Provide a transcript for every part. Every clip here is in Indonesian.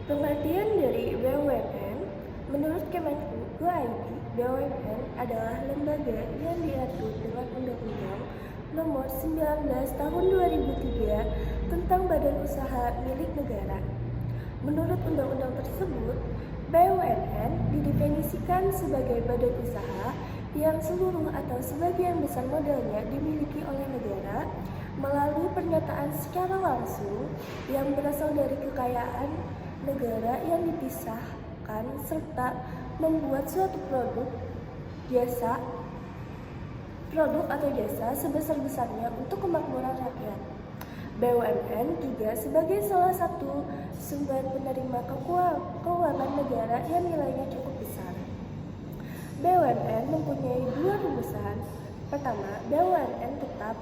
Pengertian dari BUMN, menurut Kemenku.go.id, BUMN adalah lembaga yang diatur dengan Undang-Undang Nomor 19 Tahun 2003 tentang Badan Usaha Milik Negara. Menurut undang-undang tersebut, BUMN didefinisikan sebagai badan usaha yang seluruh atau sebagian besar modalnya dimiliki oleh negara melalui pernyataan secara langsung yang berasal dari kekayaan negara yang dipisahkan serta membuat suatu produk atau jasa sebesar-besarnya untuk kemakmuran rakyat. BUMN juga sebagai salah satu sumber penerima keuangan negara yang nilainya cukup besar. BUMN mempunyai dua rumusan. Pertama, BUMN tetap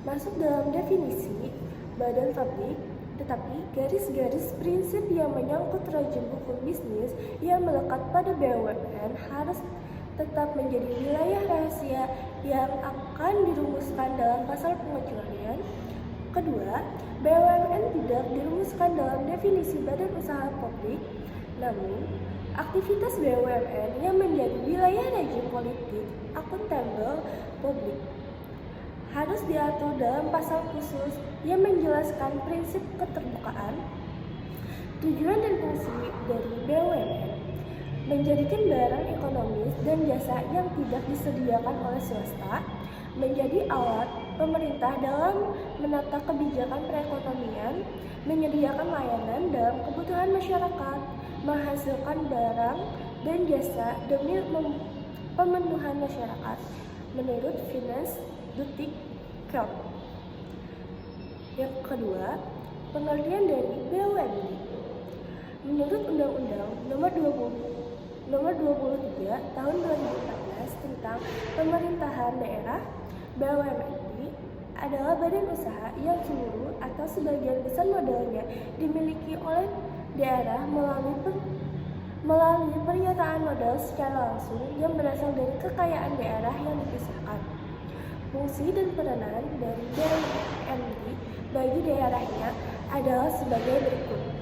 masuk dalam definisi badan publik, tetapi garis-garis prinsip yang menyangkut rajin hukum bisnis yang melekat pada BUMN harus tetap menjadi wilayah rahasia yang akan dirumuskan dalam pasal pengecualian. Kedua, BUMN tidak dirumuskan dalam definisi badan usaha publik, namun aktivitas BUMN yang menjadi wilayah rejim politik akuntabel publik harus diatur dalam pasal khusus yang menjelaskan prinsip keterbukaan. Tujuan dan fungsi dari BUMN menjadikan barang ekonomis dan jasa yang tidak disediakan oleh swasta menjadi alat pemerintah dalam menata kebijakan perekonomian, menyediakan layanan dalam kebutuhan masyarakat, menghasilkan barang dan jasa demi pemenuhan masyarakat, menurut Finance.detik.com. Yang kedua, pengertian dari BUMN. Menurut Undang-Undang Nomor 23 Tahun 2014 tentang Pemerintahan Daerah, BUMN adalah badan usaha yang seluruh atau sebagian besar modalnya dimiliki oleh daerah melalui pernyataan modal secara langsung yang berasal dari kekayaan daerah yang dipisahkan. Fungsi dan peranan dari BUMN bagi daerahnya adalah sebagai berikut.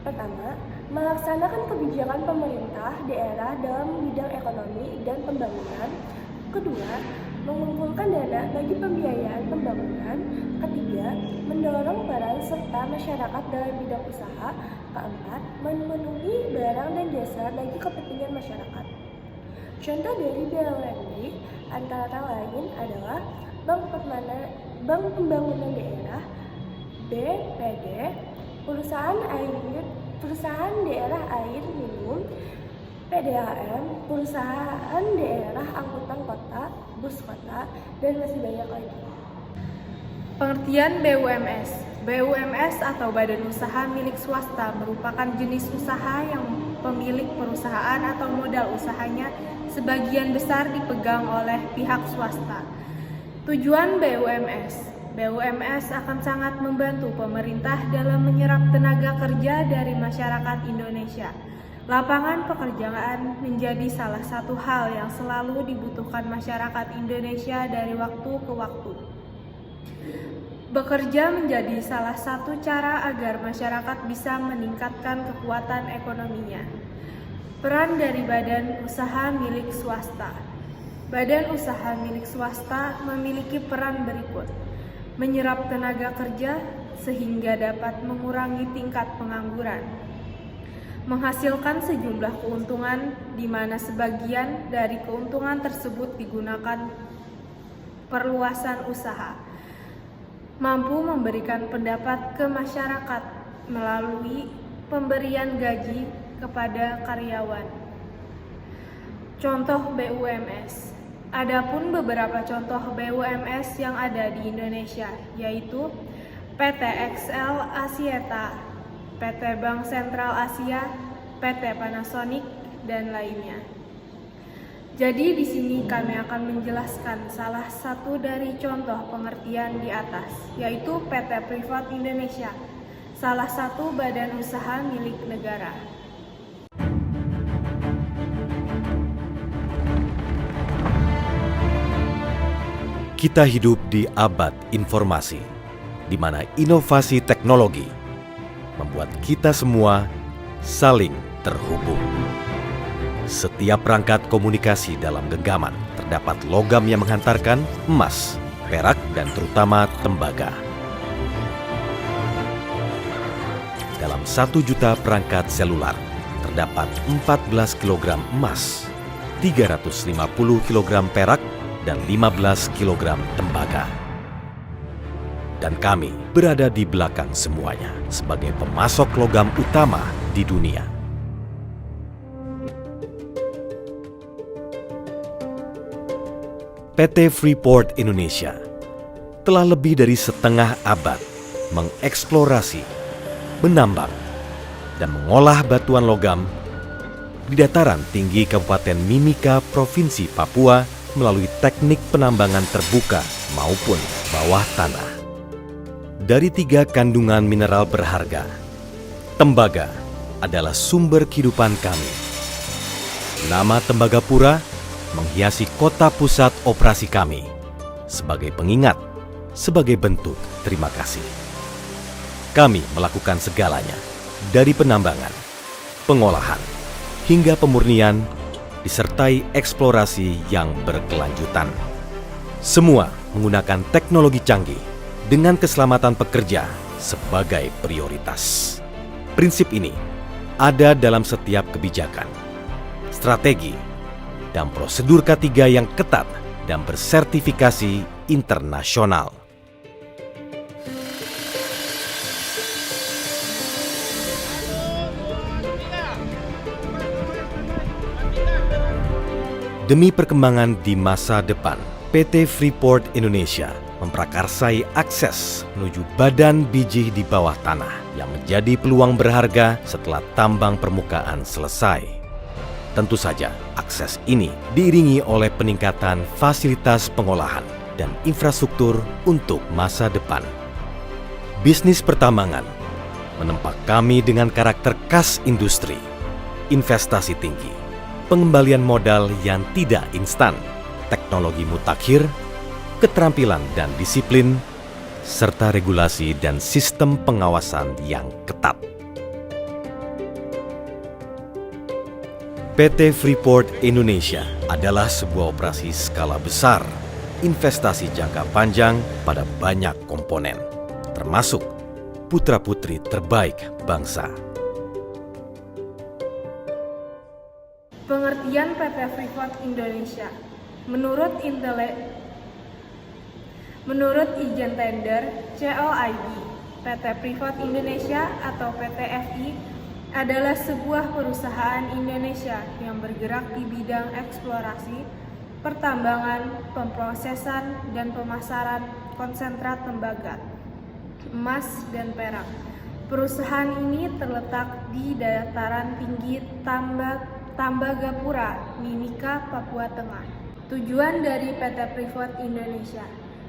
Pertama, melaksanakan kebijakan pemerintah daerah dalam bidang ekonomi dan pembangunan. Kedua, mengumpulkan dana bagi pembiayaan pembangunan. Ketiga, mendorong peran serta masyarakat dalam bidang usaha. Keempat, memenuhi barang dan jasa bagi kepentingan masyarakat. Contoh dari BUMN antara lain adalah Bank Pembangunan Daerah, BPD, Perusahaan Daerah Air Minum, PDAM, Perusahaan Daerah Angkutan Kota, Bus Kota, dan masih banyak lagi. Pengertian BUMS. BUMS atau Badan Usaha Milik Swasta merupakan jenis usaha yang pemilik perusahaan atau modal usahanya sebagian besar dipegang oleh pihak swasta. Tujuan BUMS. BUMS akan sangat membantu pemerintah dalam menyerap tenaga kerja dari masyarakat Indonesia. Lapangan pekerjaan menjadi salah satu hal yang selalu dibutuhkan masyarakat Indonesia dari waktu ke waktu. Bekerja menjadi salah satu cara agar masyarakat bisa meningkatkan kekuatan ekonominya. Peran dari badan usaha milik swasta. Badan usaha milik swasta memiliki peran berikut: menyerap tenaga kerja sehingga dapat mengurangi tingkat pengangguran, menghasilkan sejumlah keuntungan di mana sebagian dari keuntungan tersebut digunakan perluasan usaha, mampu memberikan pendapat ke masyarakat melalui pemberian gaji kepada karyawan. Contoh BUMS. Adapun beberapa contoh BUMS yang ada di Indonesia, yaitu PT XL Axiata, PT Bank Sentral Asia, PT Panasonic, dan lainnya. Jadi di sini kami akan menjelaskan salah satu dari contoh pengertian di atas, yaitu PT Privat Indonesia, salah satu badan usaha milik negara. Kita hidup di abad informasi, di mana inovasi teknologi membuat kita semua saling terhubung. Setiap perangkat komunikasi dalam genggaman terdapat logam yang menghantarkan emas, perak, dan terutama tembaga. Dalam 1 juta perangkat selular, terdapat 14 kg emas, 350 kg perak, dan 15 kg tembaga. Dan kami berada di belakang semuanya sebagai pemasok logam utama di dunia. PT Freeport Indonesia telah lebih dari setengah abad mengeksplorasi, menambang, dan mengolah batuan logam di dataran tinggi Kabupaten Mimika, Provinsi Papua melalui teknik penambangan terbuka maupun bawah tanah. Dari 3 kandungan mineral berharga, tembaga adalah sumber kehidupan kami. Nama Tembagapura menghiasi kota pusat operasi kami sebagai pengingat, sebagai bentuk terima kasih. Kami melakukan segalanya, dari penambangan, pengolahan, hingga pemurnian, disertai eksplorasi yang berkelanjutan. Semua menggunakan teknologi canggih dengan keselamatan pekerja sebagai prioritas. Prinsip ini ada dalam setiap kebijakan, strategi, dan prosedur K3 yang ketat dan bersertifikasi internasional. Demi perkembangan di masa depan, PT Freeport Indonesia memprakarsai akses menuju badan biji di bawah tanah yang menjadi peluang berharga setelah tambang permukaan selesai. Tentu saja, akses ini diiringi oleh peningkatan fasilitas pengolahan dan infrastruktur untuk masa depan. Bisnis pertambangan menempa kami dengan karakter khas industri, investasi tinggi, pengembalian modal yang tidak instan, teknologi mutakhir, keterampilan dan disiplin, serta regulasi dan sistem pengawasan yang ketat. PT Freeport Indonesia adalah sebuah operasi skala besar, investasi jangka panjang pada banyak komponen, termasuk putra-putri terbaik bangsa. Pengertian PT Freeport Indonesia. Menurut izin tender COID, PT Freeport Indonesia atau PT FI adalah sebuah perusahaan Indonesia yang bergerak di bidang eksplorasi, pertambangan, pemrosesan, dan pemasaran konsentrat tembaga, emas, dan perak. Perusahaan ini terletak di dataran tinggi Tembagapura, Mimika, Papua Tengah. Tujuan dari PT Freeport Indonesia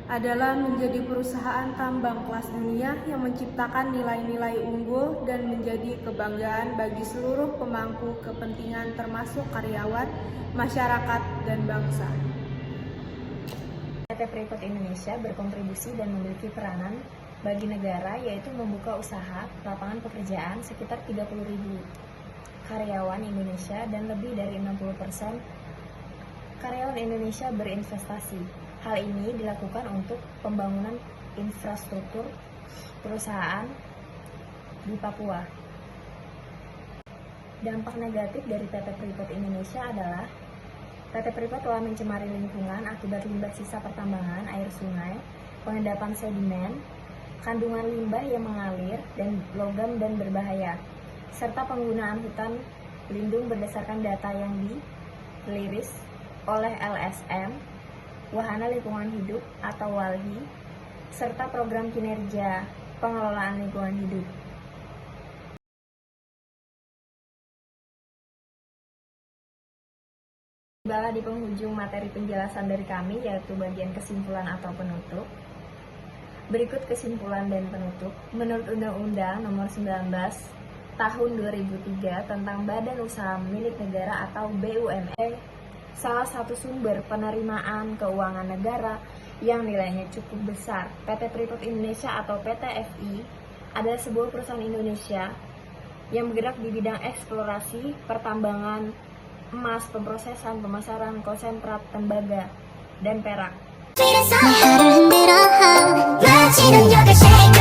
adalah menjadi perusahaan tambang kelas dunia yang menciptakan nilai-nilai unggul dan menjadi kebanggaan bagi seluruh pemangku kepentingan termasuk karyawan, masyarakat, dan bangsa. PT Freeport Indonesia berkontribusi dan memiliki peranan bagi negara, yaitu membuka usaha lapangan pekerjaan sekitar 30.000 karyawan Indonesia dan lebih dari 60% karyawan Indonesia berinvestasi. Hal ini dilakukan untuk pembangunan infrastruktur perusahaan di Papua. Dampak negatif dari PT Freeport Indonesia adalah PT Freeport telah mencemari lingkungan akibat limbah sisa pertambangan air sungai, pengendapan sedimen, kandungan limbah yang mengalir, dan logam dan berbahaya, serta penggunaan hutan lindung berdasarkan data yang dirilis oleh LSM, Wahana Lingkungan Hidup atau WALHI, serta program kinerja pengelolaan lingkungan hidup. Tibalah di penghujung materi penjelasan dari kami, yaitu bagian kesimpulan atau penutup. Berikut kesimpulan dan penutup. Menurut Undang-Undang Nomor 19 Tahun 2003 tentang Badan Usaha Milik Negara atau BUMN, salah satu sumber penerimaan keuangan negara yang nilainya cukup besar. PT Freeport Indonesia atau PT FI adalah sebuah perusahaan Indonesia yang bergerak di bidang eksplorasi, pertambangan, emas, pemrosesan, pemasaran, konsentrat, tembaga, dan perak. 내 하루 흔들어 마치는 역을 shake